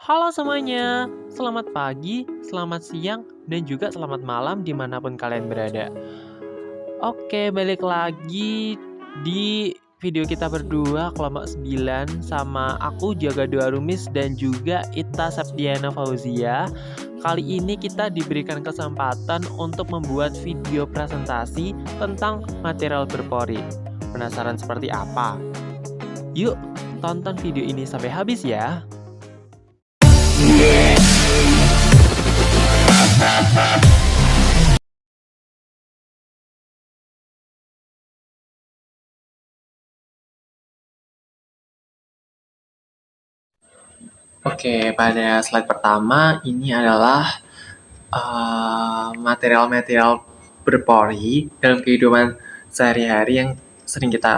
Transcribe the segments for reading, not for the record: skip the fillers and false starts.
Halo semuanya, selamat pagi, selamat siang, dan juga selamat malam dimanapun kalian berada. Oke, balik lagi di video kita berdua kelompok 9 sama aku Jaga Dua Rumis dan juga Ita Septiana Fauzia. Kali ini kita diberikan kesempatan untuk membuat video presentasi tentang material berpori. Penasaran seperti apa? Yuk, tonton video ini sampai habis ya. Oke, pada slide pertama ini adalah material-material berpori dalam kehidupan sehari-hari yang sering kita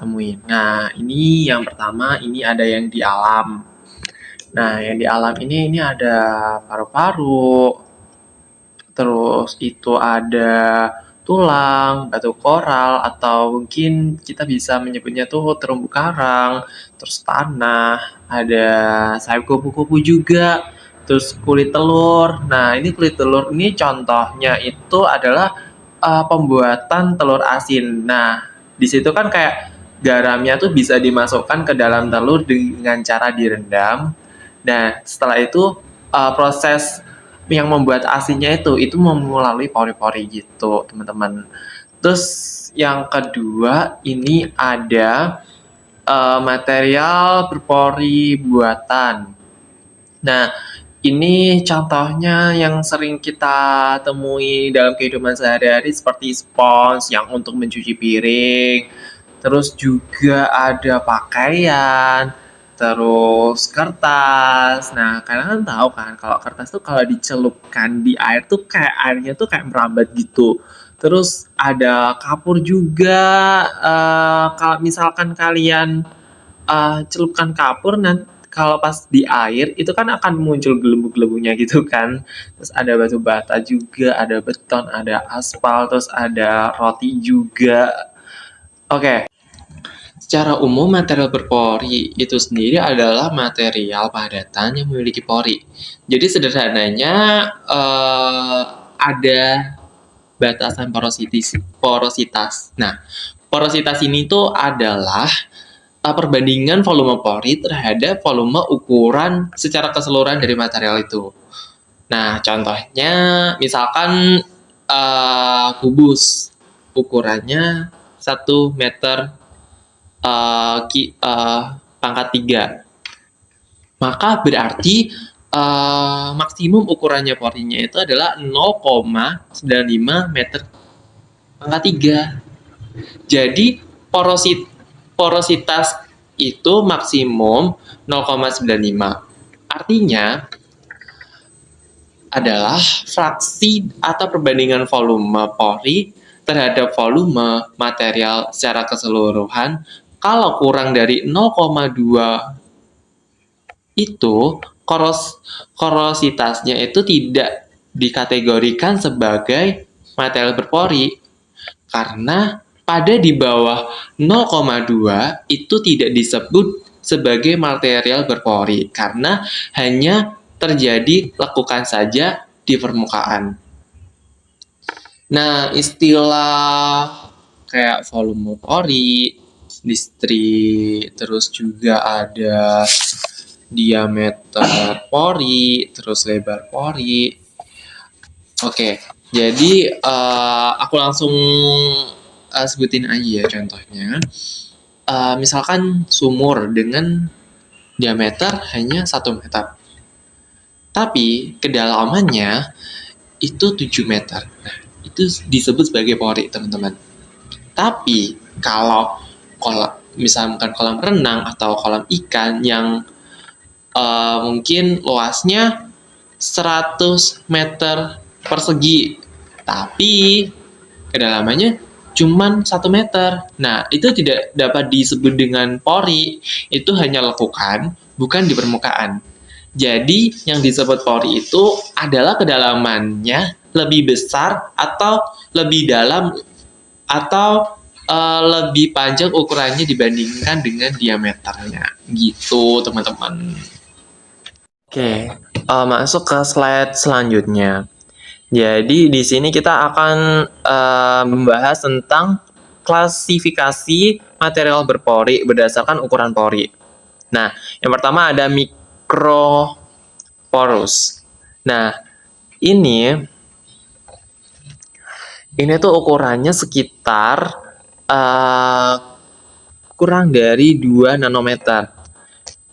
temui. Nah, ini yang pertama, ini ada yang di alam. Nah, yang di alam ini ada paru-paru, terus itu ada tulang, batu koral, atau mungkin kita bisa menyebutnya tuh terumbu karang, terus tanah, ada sayap kupu-kupu juga, terus kulit telur. Nah, ini kulit telur ini contohnya itu adalah pembuatan telur asin. Nah, di situ kan kayak garamnya tuh bisa dimasukkan ke dalam telur dengan cara direndam. Nah, setelah itu proses yang membuat asinnya itu melalui pori-pori gitu, teman-teman. Terus yang kedua ini ada material berpori buatan. Nah, ini contohnya yang sering kita temui dalam kehidupan sehari-hari seperti spons yang untuk mencuci piring, terus juga ada pakaian, terus kertas. Nah, kalian kan tahu kan kalau kertas tuh kalau dicelupkan di air tuh kayak airnya tuh kayak merambat gitu. Terus ada kapur juga. Kalau misalkan kalian celupkan kapur, nanti kalau pas di air itu kan akan muncul gelembung-gelembungnya gitu kan. Terus ada batu bata juga, ada beton, ada aspal, terus ada roti juga. Oke. Secara umum, material berpori itu sendiri adalah material padatan yang memiliki pori. Jadi sederhananya ada batasan porositas. Nah, porositas ini tuh adalah perbandingan volume pori terhadap volume ukuran secara keseluruhan dari material itu. Nah, contohnya misalkan kubus ukurannya 1 meter pangkat 3. Maka berarti maksimum ukurannya porinya itu adalah 0,95 meter pangkat 3. Jadi porositas itu maksimum 0,95. Artinya adalah fraksi atau perbandingan volume pori terhadap volume material secara keseluruhan. Kalau kurang dari 0,2 itu korositasnya itu tidak dikategorikan sebagai material berpori karena pada di bawah 0,2 itu tidak disebut sebagai material berpori karena hanya terjadi lekukan saja di permukaan. Nah, istilah kayak volume pori, distri, terus juga ada diameter pori, terus lebar pori. Oke, jadi aku langsung sebutin aja ya contohnya. Misalkan sumur dengan diameter hanya 1 meter. Tapi kedalamannya itu 7 meter. Nah, itu disebut sebagai pori, teman-teman. Tapi kalau misalkan kolam renang atau kolam ikan yang mungkin luasnya 100 meter persegi, tapi kedalamannya cuma 1 meter. Nah, itu tidak dapat disebut dengan pori, itu hanya lekukan, bukan di permukaan. Jadi, yang disebut pori itu adalah kedalamannya lebih besar atau lebih dalam atau lebih panjang ukurannya dibandingkan dengan diameternya. Gitu, teman-teman. Oke, masuk ke slide selanjutnya. Jadi di sini kita akan membahas tentang klasifikasi material berpori berdasarkan ukuran pori. Nah, yang pertama ada mikroporus. Nah, ini tuh ukurannya sekitar kurang dari 2 nanometer.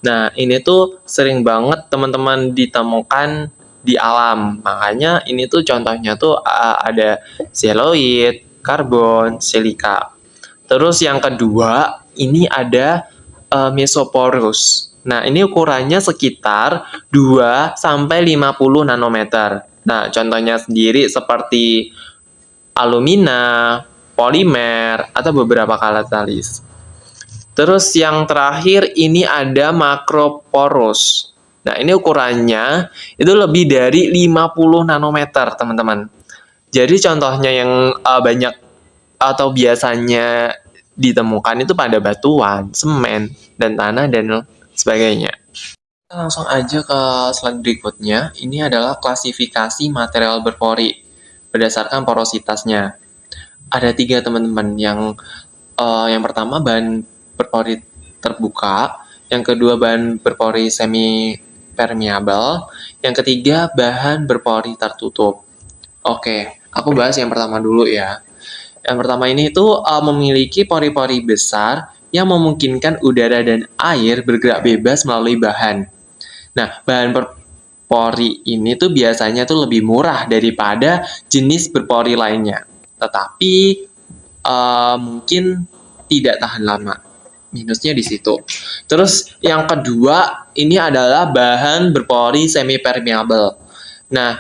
Nah, ini tuh sering banget teman-teman ditemukan di alam. Makanya ini tuh contohnya tuh ada zeoloid, karbon, silika. Terus yang kedua, ini ada mesoporus. Nah, ini ukurannya sekitar 2 sampai 50 nanometer. Nah, contohnya sendiri seperti alumina, polimer, atau beberapa katalis. Terus yang terakhir ini ada makroporus. Nah, ini ukurannya itu lebih dari 50 nanometer, teman-teman. Jadi contohnya yang banyak atau biasanya ditemukan itu pada batuan, semen, dan tanah, dan sebagainya. Kita langsung aja ke slide berikutnya. Ini adalah klasifikasi material berpori berdasarkan porositasnya. Ada 3 teman-teman. Yang pertama bahan berpori terbuka, yang kedua bahan berpori semi permeable, yang ketiga bahan berpori tertutup. Oke, aku bahas yang pertama dulu ya. Yang pertama ini tuh memiliki pori-pori besar yang memungkinkan udara dan air bergerak bebas melalui bahan. Nah, bahan berpori ini tuh biasanya tuh lebih murah daripada jenis berpori lainnya. Tetapi mungkin tidak tahan lama. Minusnya di situ. Terus yang kedua, ini adalah bahan berpori semi permeable. Nah,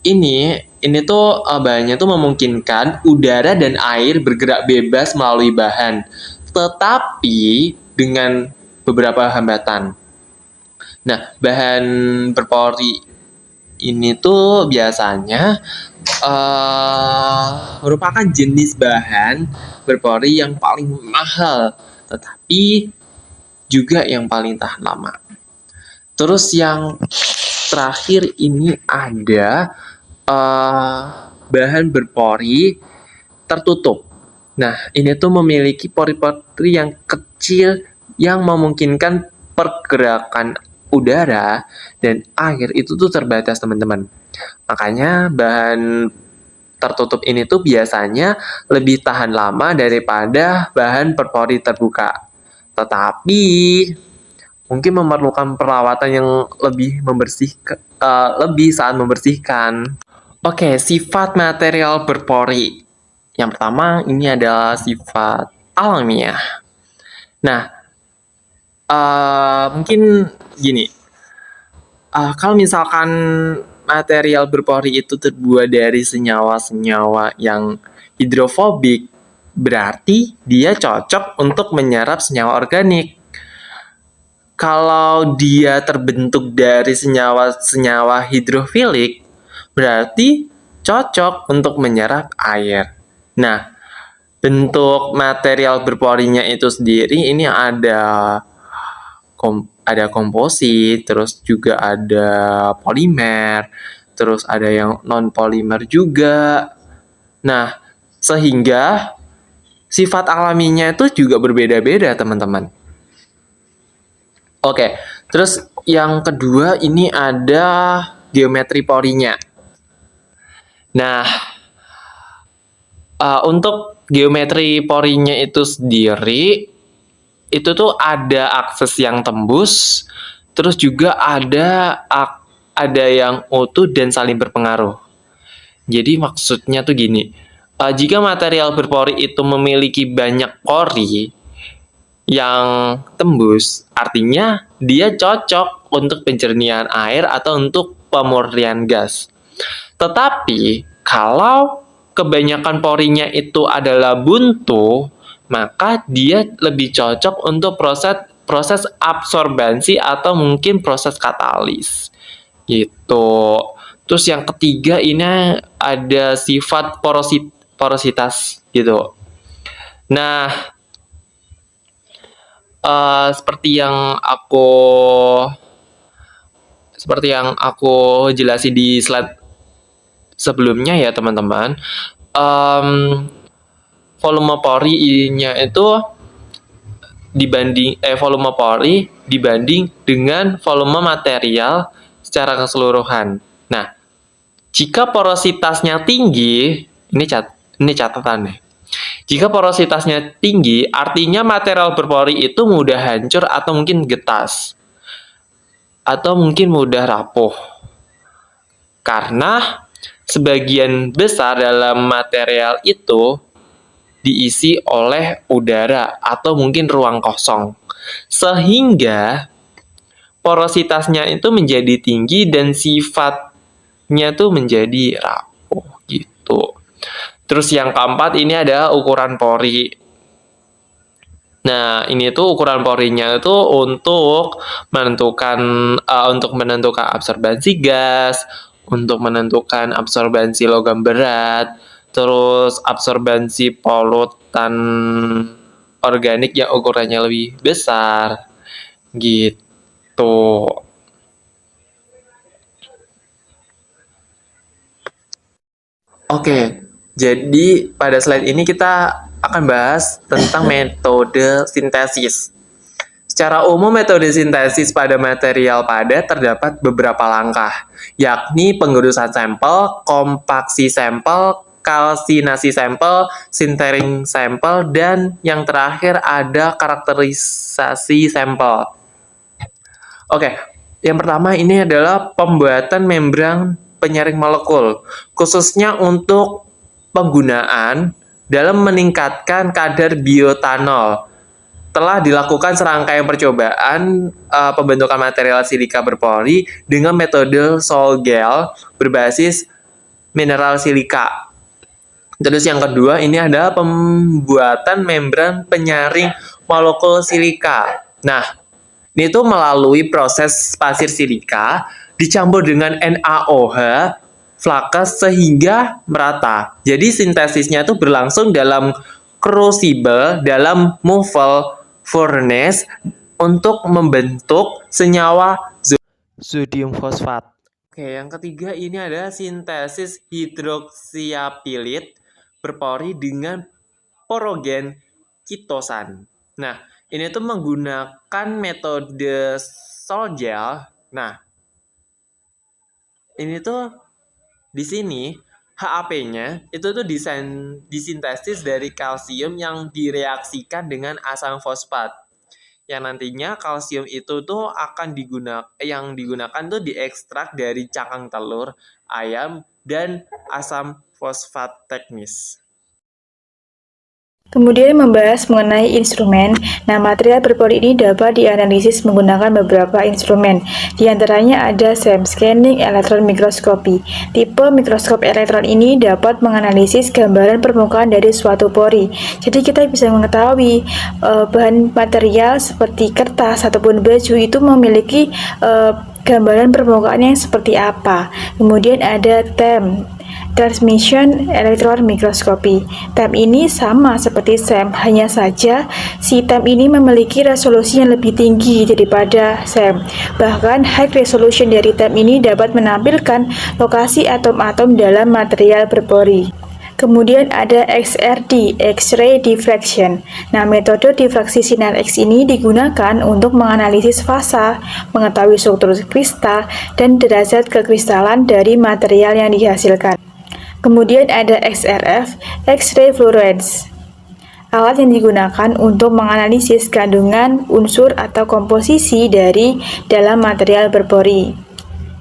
ini tuh bahannya tuh memungkinkan udara dan air bergerak bebas melalui bahan, tetapi dengan beberapa hambatan. Nah, bahan berpori ini tuh biasanya merupakan jenis bahan berpori yang paling mahal, tetapi juga yang paling tahan lama. Terus yang terakhir ini ada bahan berpori tertutup. Nah, ini tuh memiliki pori-pori yang kecil yang memungkinkan pergerakan udara dan air itu tuh terbatas, teman-teman. Makanya bahan tertutup ini tuh biasanya lebih tahan lama daripada bahan berpori terbuka. Tetapi mungkin memerlukan perawatan yang lebih lebih saat membersihkan. Oke, sifat material berpori. Yang pertama ini adalah sifat alamiah. Nah, mungkin gini. Kalau misalkan material berpori itu terbuat dari senyawa-senyawa yang hidrofobik, berarti dia cocok untuk menyerap senyawa organik. Kalau dia terbentuk dari senyawa-senyawa hidrofilik, berarti cocok untuk menyerap air. Nah, bentuk material berporinya itu sendiri ini ada komposit, terus juga ada polimer, terus ada yang non-polimer juga. Nah, sehingga sifat alaminya itu juga berbeda-beda, teman-teman. Oke, terus yang kedua ini ada geometri porinya. Nah, untuk geometri porinya itu sendiri, itu tuh ada akses yang tembus, terus juga ada yang utuh dan saling berpengaruh. Jadi maksudnya tuh gini, jika material berpori itu memiliki banyak pori yang tembus, artinya dia cocok untuk pencernian air atau untuk pemurnian gas. Tetapi kalau kebanyakan porinya itu adalah buntu, maka dia lebih cocok untuk proses absorbansi atau mungkin proses katalis. Gitu. Terus yang ketiga ini ada sifat porositas gitu. Nah, seperti yang aku seperti yang aku jelasin di slide sebelumnya ya teman-teman, volume porinya itu volume pori dibanding dengan volume material secara keseluruhan. Nah, jika porositasnya tinggi, ini catatan nih. Jika porositasnya tinggi, artinya material berpori itu mudah hancur atau mungkin getas. Atau mungkin mudah rapuh. Karena sebagian besar dalam material itu diisi oleh udara atau mungkin ruang kosong. Sehingga porositasnya itu menjadi tinggi dan sifatnya tuh menjadi rapuh gitu. Terus yang keempat ini adalah ukuran pori. Nah, ini tuh ukuran porinya itu untuk menentukan absorbansi gas, untuk menentukan absorbansi logam berat, terus absorbansi polutan organik yang ukurannya lebih besar. Gitu. Oke, jadi pada slide ini kita akan bahas tentang metode sintesis. Secara umum, metode sintesis pada material padat terdapat beberapa langkah, yakni pengurusan sampel, kompaksi sampel, kalsinasi sampel, sintering sampel, dan yang terakhir ada karakterisasi sampel. Oke, yang pertama ini adalah pembuatan membran penyaring molekul, khususnya untuk penggunaan dalam meningkatkan kadar biotanol. Telah dilakukan serangkaian percobaan pembentukan material silika berpori dengan metode Sol-Gel berbasis mineral silika. Terus yang kedua ini adalah pembuatan membran penyaring molekul silika. Nah, ini tuh melalui proses pasir silika dicampur dengan NaOH flakes sehingga merata. Jadi sintesisnya itu berlangsung dalam crucible dalam movable furnace untuk membentuk senyawa sodium fosfat. Oke, yang ketiga ini adalah sintesis hidroksiapilit berpori dengan porogen kitosan. Nah, ini tuh menggunakan metode Sol-Gel. Nah, ini tuh di sini HAP-nya itu tuh disintesis dari kalsium yang direaksikan dengan asam fosfat. Yang nantinya kalsium itu tuh akan digunakan tuh diekstrak dari cangkang telur, ayam, dan asam fosfat teknis. Kemudian membahas mengenai instrumen. Nah, material berpori ini dapat dianalisis menggunakan beberapa instrumen. Di antaranya ada SEM, Scanning Electron Microscopy. Tipe mikroskop elektron ini dapat menganalisis gambaran permukaan dari suatu pori. Jadi kita bisa mengetahui bahan material seperti kertas ataupun baju itu memiliki gambaran permukaannya seperti apa. Kemudian ada TEM, Transmission Electron Microscopy. TEM ini sama seperti SEM, hanya saja si TEM ini memiliki resolusi yang lebih tinggi daripada SEM. Bahkan high resolution dari TEM ini dapat menampilkan lokasi atom-atom dalam material berpori. Kemudian ada XRD, X-ray diffraction. Nah, metode difraksi sinar X ini digunakan untuk menganalisis fasa, mengetahui struktur kristal, dan derajat kekristalan dari material yang dihasilkan. Kemudian ada XRF, X-ray fluorescence. Alat yang digunakan untuk menganalisis kandungan unsur atau komposisi dari dalam material berpori.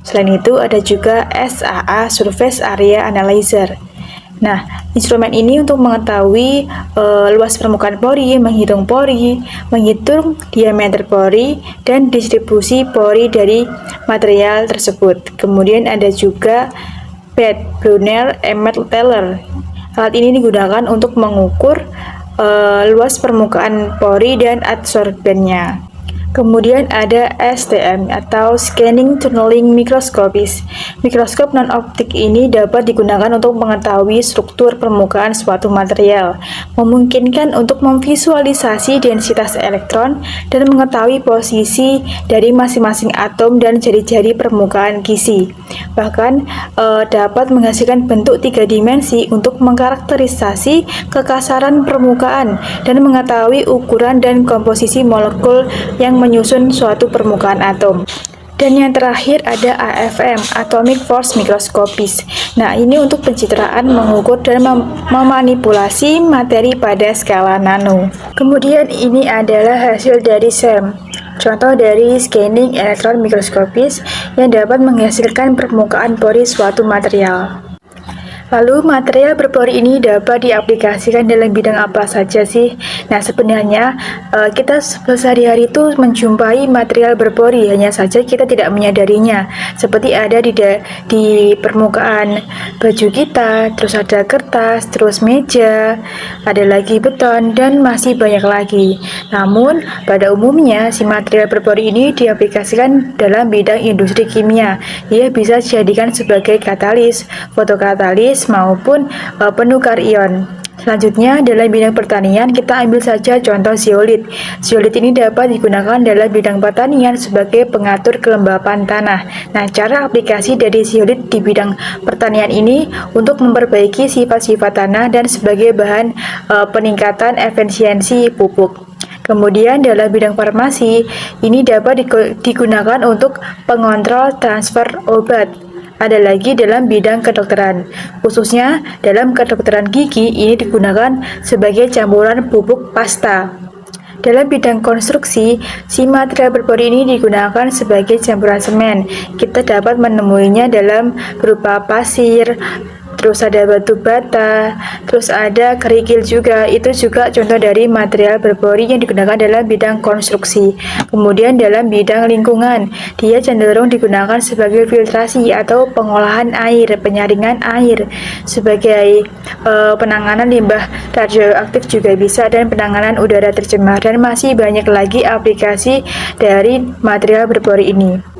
Selain itu ada juga SAA, Surface Area Analyzer. Nah, instrumen ini untuk mengetahui luas permukaan pori, menghitung diameter pori, dan distribusi pori dari material tersebut. Kemudian ada juga Brunel Emmet Teller. Alat ini digunakan untuk mengukur luas permukaan pori dan adsorbennya. Kemudian ada STM atau Scanning Tunneling Microscopies. Mikroskop non-optik ini dapat digunakan untuk mengetahui struktur permukaan suatu material, memungkinkan untuk memvisualisasi densitas elektron dan mengetahui posisi dari masing-masing atom dan jari-jari permukaan gizi. Bahkan dapat menghasilkan bentuk 3 dimensi untuk mengkarakterisasi kekasaran permukaan dan mengetahui ukuran dan komposisi molekul yang menyusun suatu permukaan atom. Dan yang terakhir ada AFM, Atomic Force Microscopies. Nah, ini untuk pencitraan, mengukur, dan memanipulasi materi pada skala nano. Kemudian ini adalah hasil dari SEM. Contoh dari Scanning Electron Microscopies yang dapat menghasilkan permukaan pori suatu material. Lalu material berpori ini dapat diaplikasikan dalam bidang apa saja sih? Nah, sebenarnya kita sehari-hari itu menjumpai material berpori, hanya saja kita tidak menyadarinya. Seperti ada di permukaan baju kita, terus ada kertas, terus meja, ada lagi beton, dan masih banyak lagi. Namun, pada umumnya si material berpori ini diaplikasikan dalam bidang industri kimia. Dia bisa dijadikan sebagai katalis, fotokatalis, maupun penukar ion. Selanjutnya, dalam bidang pertanian, kita ambil saja contoh zeolit. Zeolit ini dapat digunakan dalam bidang pertanian sebagai pengatur kelembapan tanah. Nah, cara aplikasi dari zeolit di bidang pertanian ini untuk memperbaiki sifat-sifat tanah dan sebagai bahan peningkatan efisiensi pupuk. Kemudian dalam bidang farmasi, ini dapat digunakan untuk pengontrol transfer obat. Ada lagi dalam bidang kedokteran, khususnya dalam kedokteran gigi ini digunakan sebagai campuran pupuk pasta. Dalam bidang konstruksi, si material berpori ini digunakan sebagai campuran semen. Kita dapat menemuinya dalam berupa pasir, terus ada batu bata, terus ada kerikil juga. Itu juga contoh dari material berpori yang digunakan dalam bidang konstruksi. Kemudian dalam bidang lingkungan, dia cenderung digunakan sebagai filtrasi atau pengolahan air, penyaringan air, sebagai penanganan limbah radioaktif juga bisa, dan penanganan udara tercemar, dan masih banyak lagi aplikasi dari material berpori ini.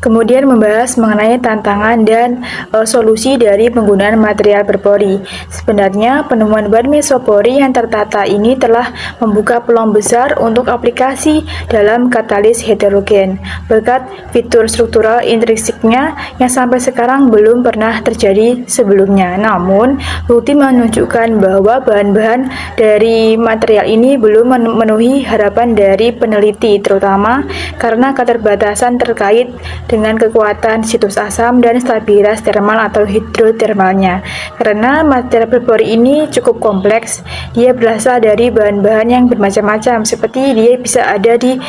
Kemudian membahas mengenai tantangan dan solusi dari penggunaan material berpori. Sebenarnya penemuan bahan mesopori yang tertata ini telah membuka peluang besar untuk aplikasi dalam katalis heterogen berkat fitur struktural intrinsiknya yang sampai sekarang belum pernah terjadi sebelumnya. Namun, bukti menunjukkan bahwa bahan-bahan dari material ini belum memenuhi harapan dari peneliti, terutama karena keterbatasan terkait dengan kekuatan situs asam dan stabilitas termal atau hidrotermalnya. Karena material berpori ini cukup kompleks, dia berasal dari bahan-bahan yang bermacam-macam, seperti dia bisa ada di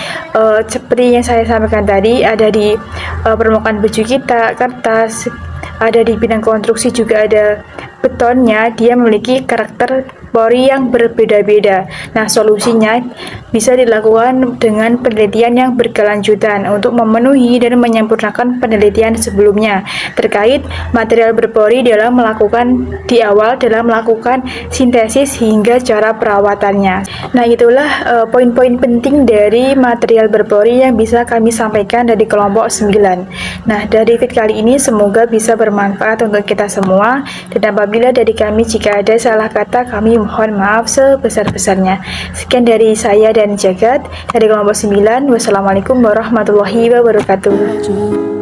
seperti yang saya sampaikan tadi, ada di permukaan baju kita, kertas, ada di bidang konstruksi juga ada betonnya. Dia memiliki karakter pori yang berbeda-beda. Nah, solusinya bisa dilakukan dengan penelitian yang berkelanjutan untuk memenuhi dan menyempurnakan penelitian sebelumnya terkait material berpori dalam melakukan sintesis hingga cara perawatannya. Nah, itulah poin-poin penting dari material berpori yang bisa kami sampaikan dari kelompok 9. Nah, dari video kali ini semoga bisa bermanfaat untuk kita semua, dan apabila dari kami jika ada salah kata, kami mohon maaf sebesar-besarnya. Sekian dari saya dan Jagat dari kelompok 9. Wassalamualaikum warahmatullahi wabarakatuh.